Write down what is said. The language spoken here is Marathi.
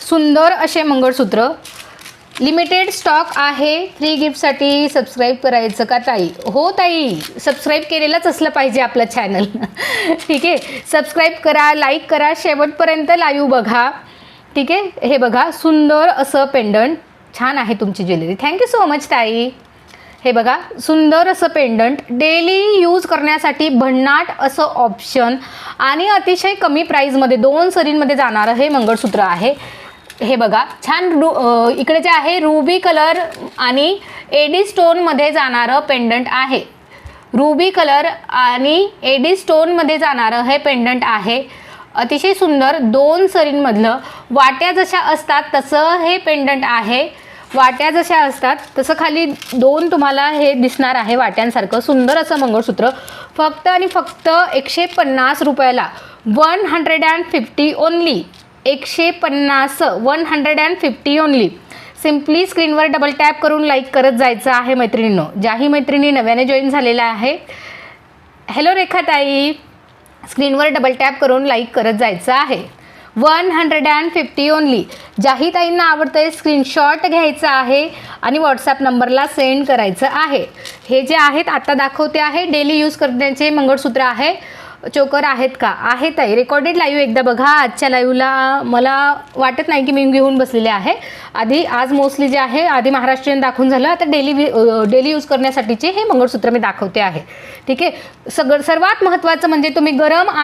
सुंदर असे मंगळसूत्र लिमिटेड स्टॉक आहे। फ्री गिफ्टसाठी सबस्क्राईब करायचं का ताई? हो ताई, सबस्क्राईब केलेलंच असलं पाहिजे आपलं चॅनल। ठीक आहे, सबस्क्राईब करा, लाईक करा, शेवटपर्यंत लाईव्ह बघा। ठीक आहे, हे बघा सुंदर असं पेंडंट, छान आहे तुमची ज्वेलरी। थँक्यू सो मच ताई। हे बघा सुंदर असं पेंडंट, डेली यूज करण्यासाठी भन्नाट असं ऑप्शन आणि अतिशय कमी प्राईजमध्ये 2 सरींमध्ये जाणारं हे मंगळसूत्र आहे। हे बघा छान इकडे जे आहे रुबी कलर आणि एडी स्टोनमध्ये जाणारं पेंडंट आहे। रुबी कलर आणि एडी स्टोनमध्ये जाणारं हे पेंडंट आहे। अतिशय सुंदर 2 सरींमधलं, वाट्या जशा असतात तसं हे पेंडंट आहे। वाट्या जशा असतात तसं खाली 2 तुम्हाला हे दिसणार आहे वाट्यांसारखं सुंदर असं मंगळसूत्र। फक्त आणि फक्त 150 रुपयाला, 150 ओनली, 150, 150 ओनली। सिम्पली स्क्रीनवर डबल टॅप करून लाईक करत जायचं आहे मैत्रिणींनो। ज्याही मैत्रिणी नव्याने जॉईन झालेल्या आहे, हॅलो रेखाताई, स्क्रीनवर डबल टॅप करून लाईक करत जायचं आहे। 150 ओनली। ज्याही ताईंना आवडतंय स्क्रीनशॉट घ्यायचा आहे आणि व्हॉट्सॲप नंबरला सेंड करायचं आहे। हे जे आहेत आता दाखवते आहे डेली यूज करण्याचे मंगळसूत्र आहे। चोकर आहेत का? आहेत आहे। रेकॉर्डेड लाईव्ह एकदा बघा। आजच्या लाईव्हला मला वाटत नाही की मी घेऊन बसलेले आहे। आज मोस्टली जे आहे आधी महाराष्ट्रीयन दाखवून झालं, आता डेली यूज करण्यासाठीचे हे मंगळसूत्र मी दाखवते आहे। ठीक आहे, सर्वात महत्त्वाचं म्हणजे तुम्ही गरम